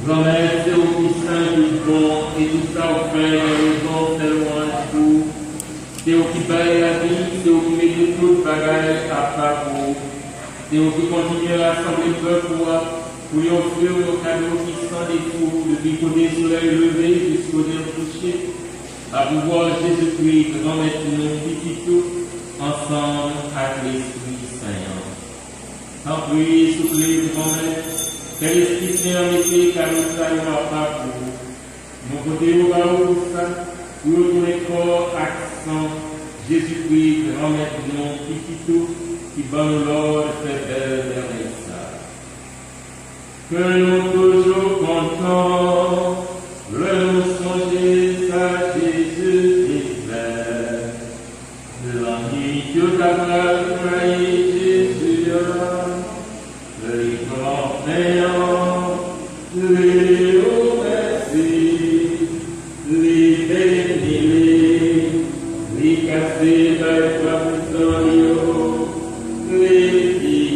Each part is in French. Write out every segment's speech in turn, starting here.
Grand-mère, c'est au Christin qui est bon, et tout ça au frère, et raison, tellement un coup. C'est au qui baille la vie, c'est au qui met tout le bagage à part pour. C'est au qui continue à rassembler le peuple pour lui offrir nos cadeaux qui sont des fous, depuis côté soleil levé jusqu'au dernier coucher, à pouvoir Jésus-Christ, grand-mère, nous, petit tout, ensemble avec l'Esprit Saint. En prier, soufflez, grand-mère. Que l'Esprit Saint mettez car nous saluons pas pour nous. Nous côté au bas pour ça, pour retourner corps, accent, Jésus-Christ, remettre nous, petit tout, qui va nous l'ordre, fait belle dernière ça. Que nous toujours contents, le nous songer, ça Jésus est vrai. L'ennui que ta grâce trahit, Jésus le grand néant, les hauts merci, les bénis, les cassés par les filles.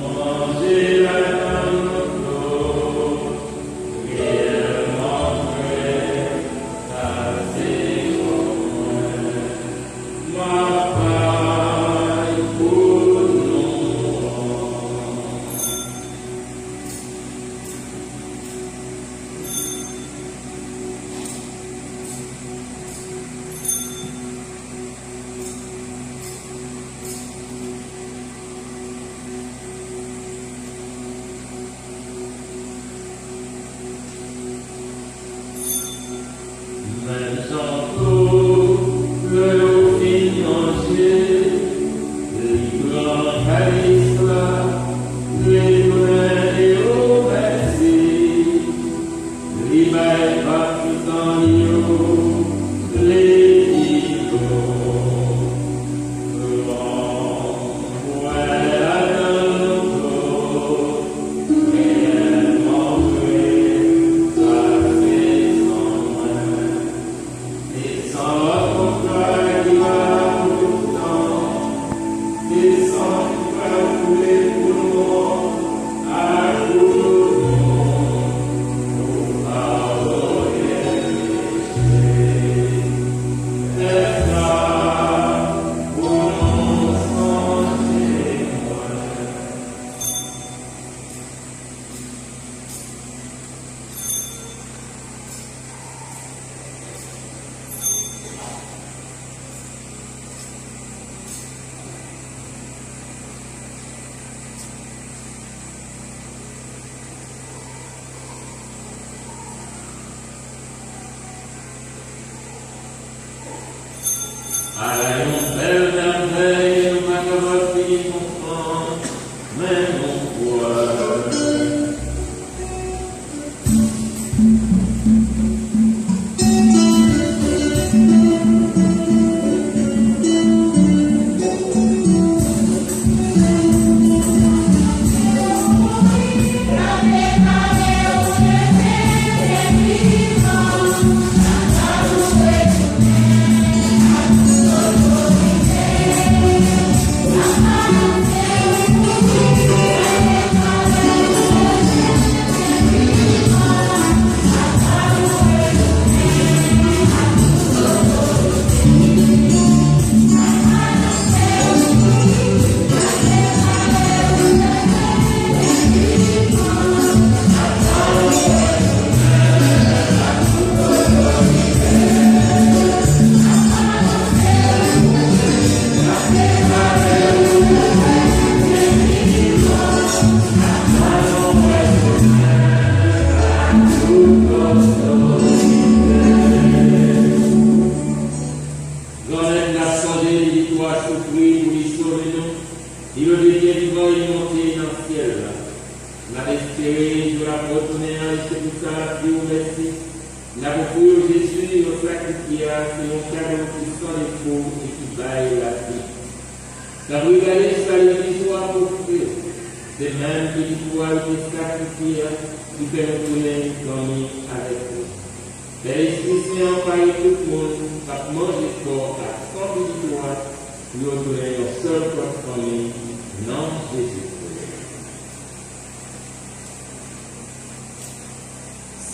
Manger la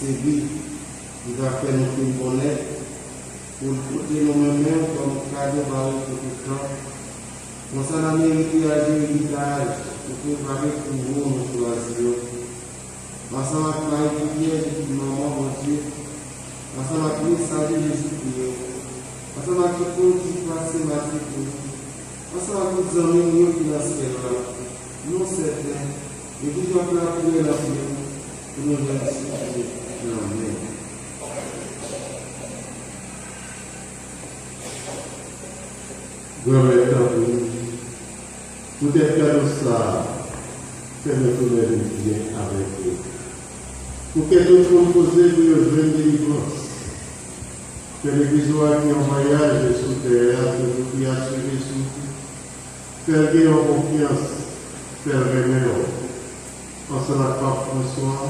c'est lui qui va faire nous plus connaître pour porter nous-mêmes comme cadeau par tout le temps. On s'en a mérité à l'héritage pour préparer pour vous nous choisir. Ensemble avec Marie-Pierre et maman, mon Dieu. Ensemble avec les saluts Jésus-Christ. Ensemble avec tout le monde qui passe ma vie. Ensemble avec les amis qui dans ce là. Nous certains. Et qui doivent la prière la prière pour nous réussir. Amen. Gloire à vous. Peut-être que ça, c'est notre bien avec vous. Pour que nous composer pour le jeune délivrance. Que l'Église soit qui en voyage sous terre, que nous puissions assurer sous faire gagner en confiance, faire remettre. Ensemble avec Pape François,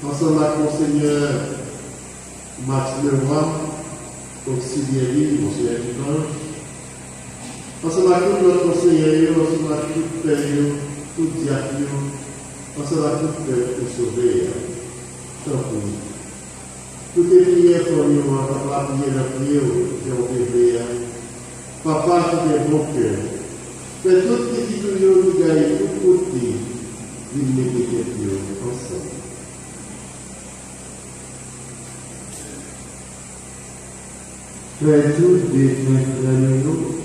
ensemble avec Monseigneur Max Leroy, auxiliaire, Monseigneur Ducange, ensemble avec tout notre conseiller, ensemble avec tout père, tout diacre, ensemble avec tout père pour sauver. Tant pis. Toutes les prières pour nous, papa, prier la prière, j'ai papa qui est bon cœur. Fais toutes les petites choses qui gagnent tout côté, d'une méditation ensemble. Fais tout des frères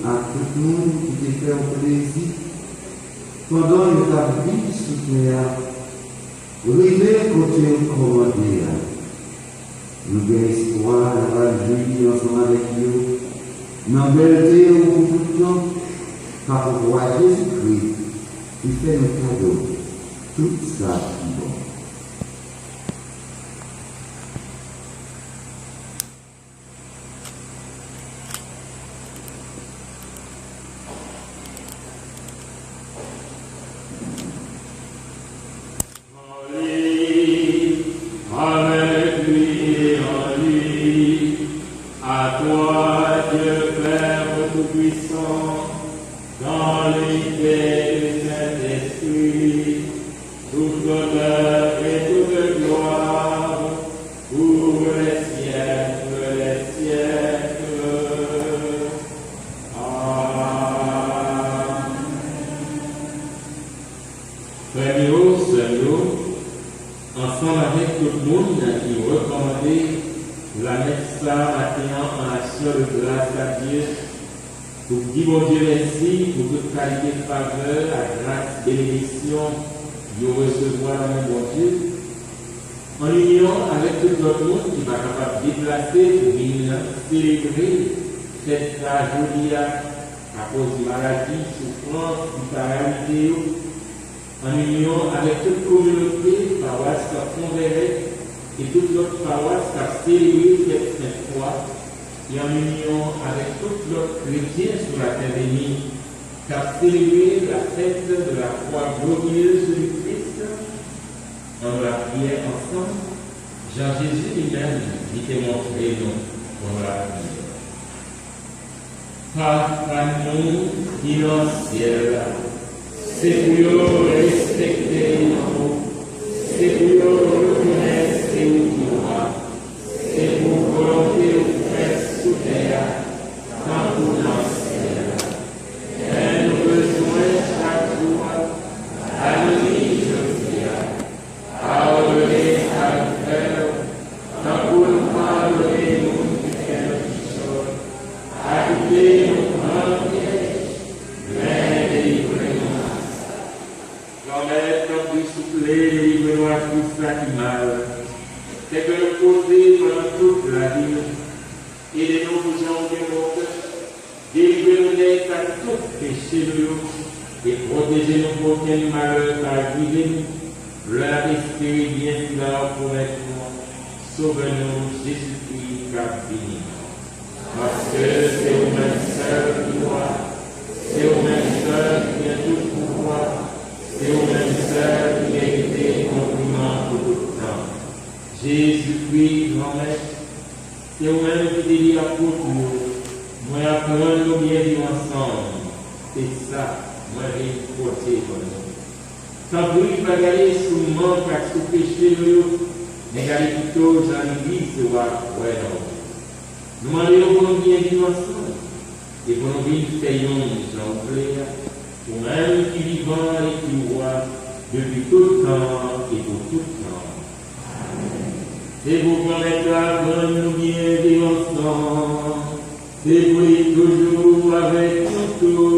à tout le monde qui te fait un plaisir pendant que ta vie sous terre, river côté commandé. Nous avons espoir d'avoir joué ensemble avec nous, dans la belleté au tout le temps, car pour voir Jésus-Christ, il fait nos cadeaux, tout ça qui est bon. Ensemble avec tout le monde qui recommandait la mettre ça maintenant en action de grâce à Dieu. Pour dire bon Dieu merci pour toute qualité de faveur, la grâce, bénédiction, de recevoir dans mon bon Dieu. En union avec tout le monde qui va capable de déplacer pour venir célébrer cette jolie à cause de maladie, souffrance, vitalité. En union avec toute communauté, paroisse qui a convergé et toute l'autre paroisse qui a célébré cette sainte croix, et en union avec toute l'autre chrétien sur la terre bénie qui a célébré la fête de la croix glorieuse du Christ, en la prière ensemble, Jean-Jésus lui-même dit et montré nous pour la prière. Père nous qui est dans le ciel, c'est pour nous respecter nous, c'est pour nous reconnaître et nous voir, c'est pour volonté de faire sous terre, tant pour dans le ciel. Et nous besoin chaque jour, à nous dire, pardonnez à nous faire, tant pour nous pardonner nous qui faisons notre chose, accueillez nos grands pièges, mais délivrez-nous. Grand-mère, comme vous soufflez, délivrez-nous à tout ça qui mal. C'est que nous poser pendant toute la vie. Aidez-nous pour changer nos cœurs. Délivrez-nous d'être à tout péché de nous. Et protégez-nous pour aucun malheur par guider nous. Leur esprit bien là pour maintenant. Sauve-nous, Jésus-Christ, car béni. Parce que c'est au même seul qui doit. C'est au même seul qui a tout pouvoir. C'est au même seul qui mérite compliment pour tout le temps. Jésus-Christ, grand-mère, c'est au même qui dit à pour nous. Moi, apprendre nous bien vivre ensemble. C'est ça, moi, j'ai porté pour nous. Quand vous ne pas gagner sous le manque, sous le péché, Mais regardez plutôt dans l'église, c'est ouais, non. Nous demandons pour nous bien vivre ensemble. Et pour nous vivre, faisons nous plaire, pour même qui vivant et qui voit depuis tout temps et pour tout temps. C'est pour permettre à nous bien vivre ensemble. C'est pour être toujours avec nous tous.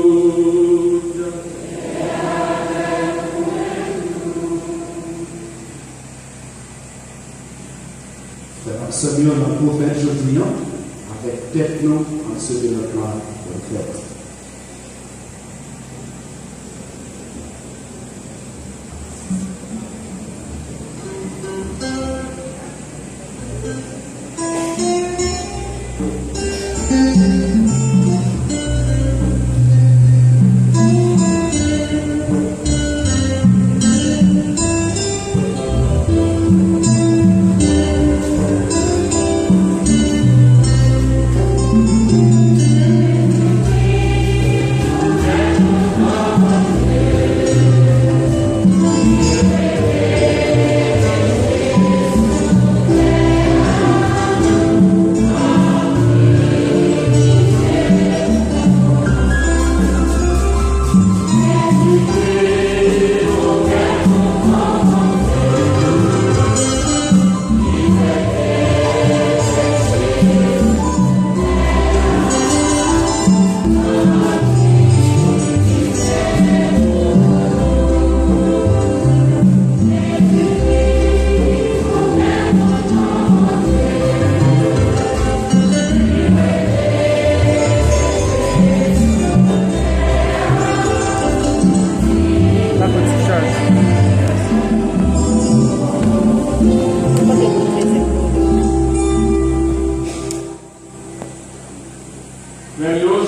Saluons notre prophète aujourd'hui avec tête nous en ce de notre langue de fête.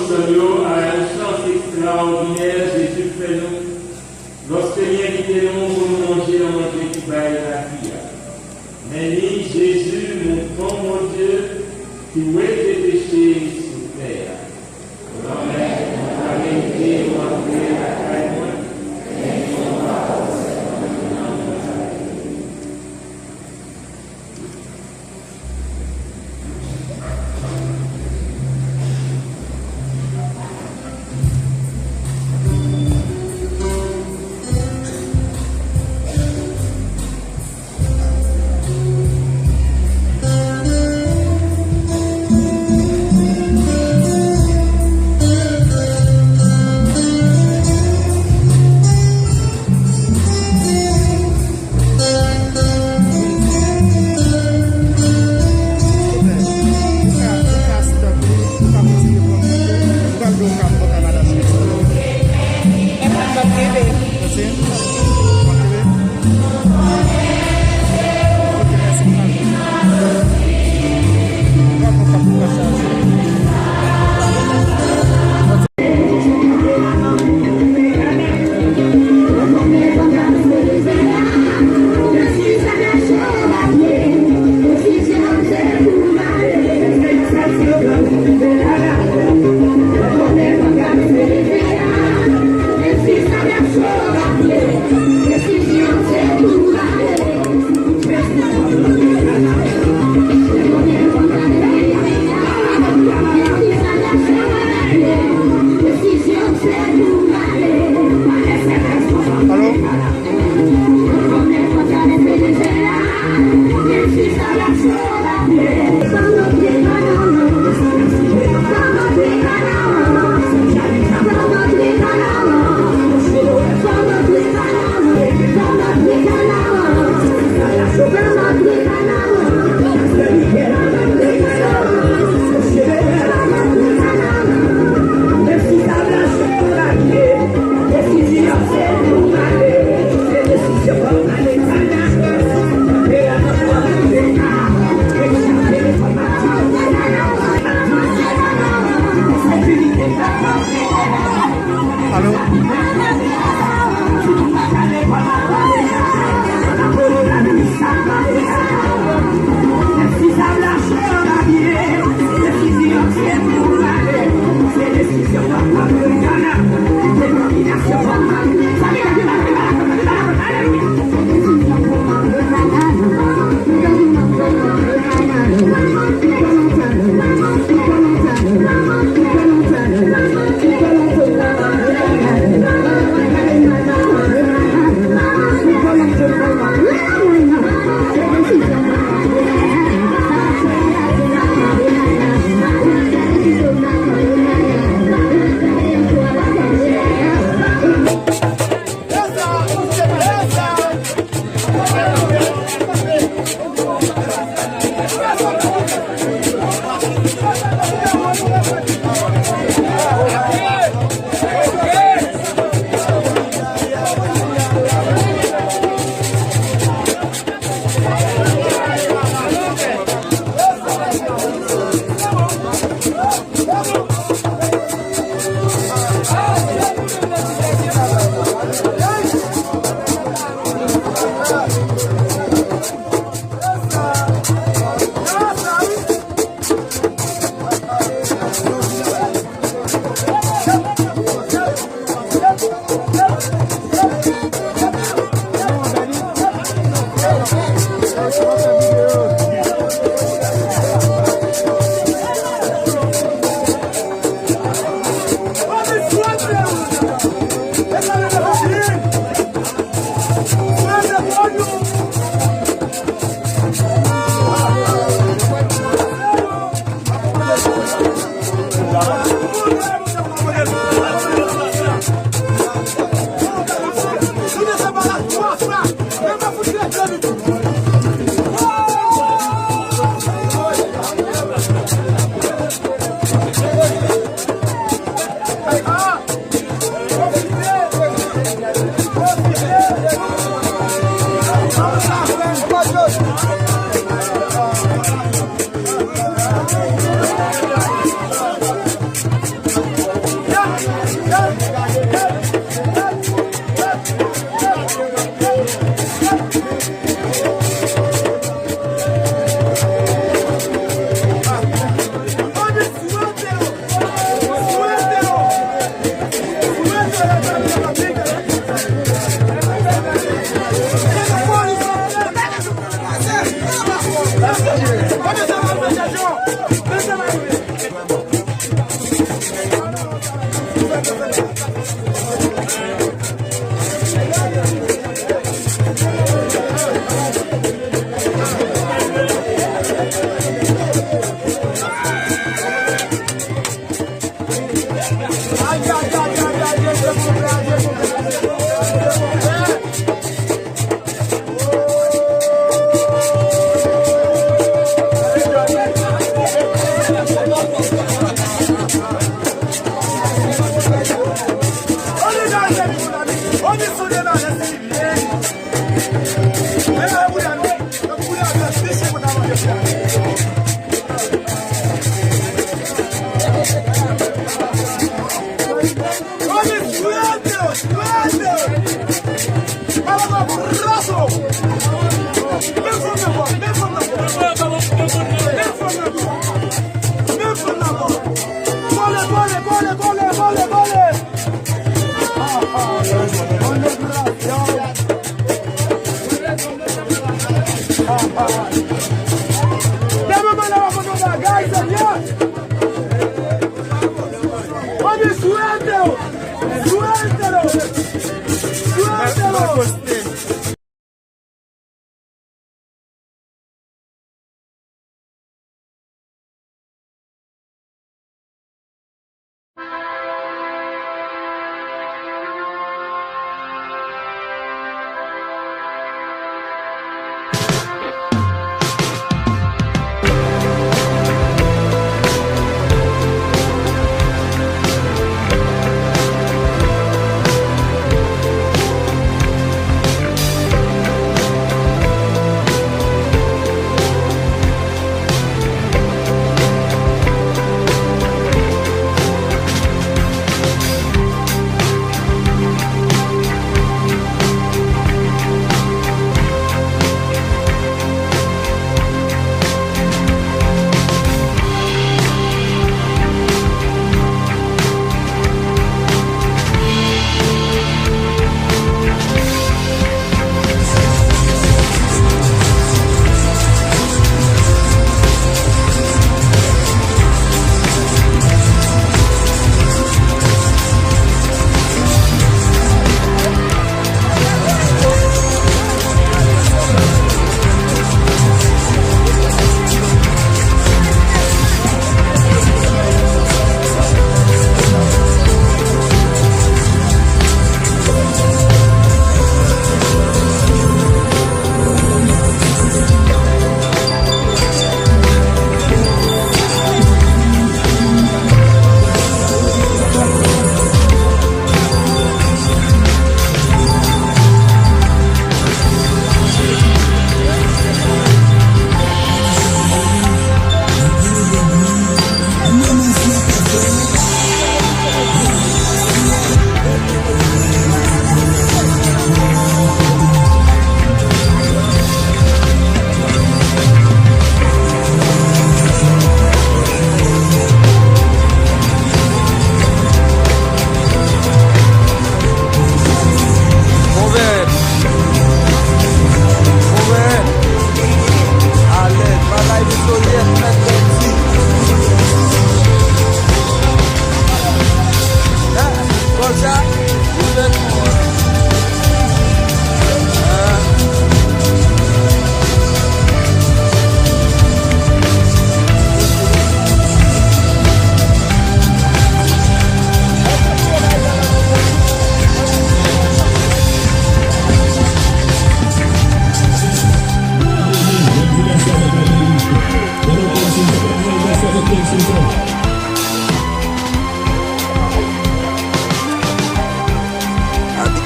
Salut à une chance extraordinaire, Jésus fait nous. Lorsque nous invitons pour nous manger dans notre qui va la vie. Mais ni Jésus, mon bon mon Dieu, qui ouait tes péchés sur terre. Amen. Amen. Vamos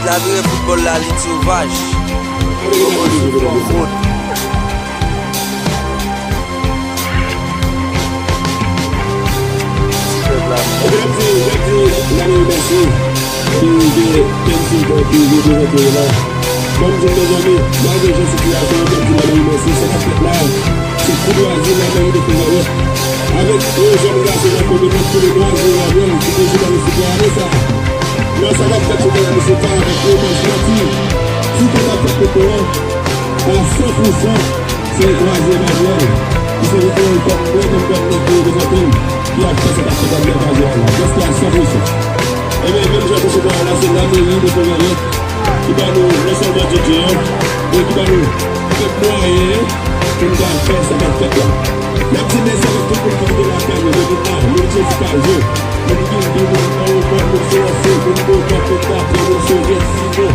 La vie de football la ligne sauvage. Comme je l'ai jamais, malgré la situation, comme je l'ai dit, c'est la fête là. C'est pour nous agir la mairie de Pézavette. Avec eux, j'aimerais la faire pour les noirs et la viande, qui sont dans le football ça. Là, ça va peut-être que la musique avec les mains sorties. Tout est à fait pétrole. À 100%, c'est le troisième avion. Qui se retrouve comme le même de Zantine. Qui a fait cette affaire de l'avion. Parce qu'il y a 100%. Et bien, même j'ai touché dans la c'est la mairie de Pézavette. Qui va nous, non seulement DJ, mais qui va nous faire moyen pour nous faire cette fête-là. La petite messe avec tout le monde qui vient de la cagne, le Bouddha, le Jésus-Christ, le Guillaume du monde, le Bon, le CSC, le Mot, le Papa, le Soviet, Sino,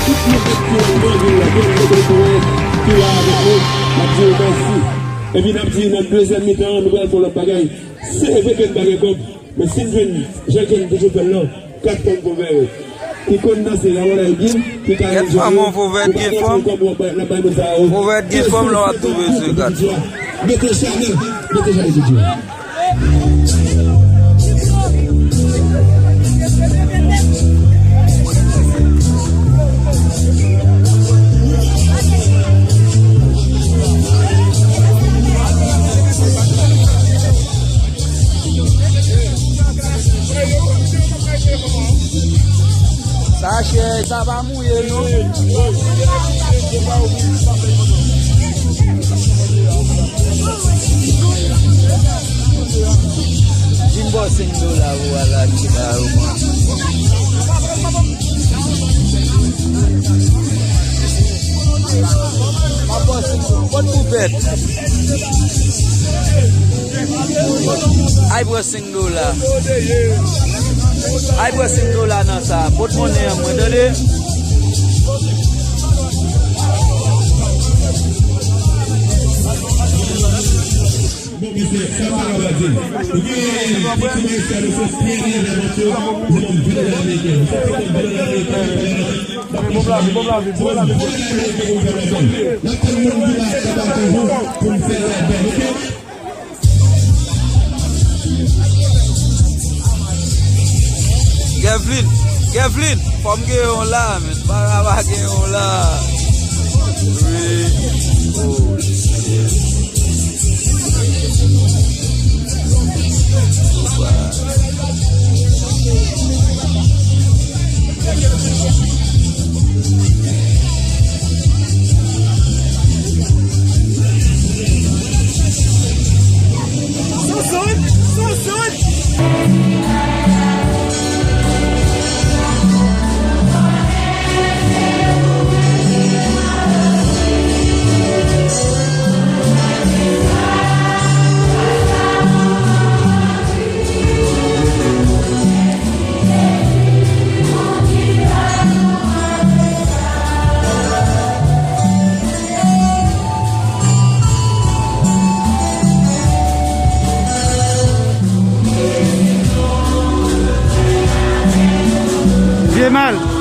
tout le monde qui est en ville, la gueule de Coët, qui est avec nous, la Dieu merci. Évidemment, dans le deuxième mi-temps, nous allons faire le bagaille. C'est avec un bagaille comme, mais si nous venons, j'ai qu'un déjà fait là, 4 tonnes pour verre. Qui connaissent la voilà bien, qui quand même. Maman, faut faire de forme. Faut faire de forme, là, à trouver ce gars. Mettez jamais, Dieu. Ça va mouiller, non? Jimbo Sindo là, voilà, qui va au moins. Papa Sindo, bonne poupette. Aïe, Sindo là. Aïe, Sindo là, non, ça. Bonne monnaie, à moi, donné. Kevlin, faut me là, mais c'est pas grave, là. Mal.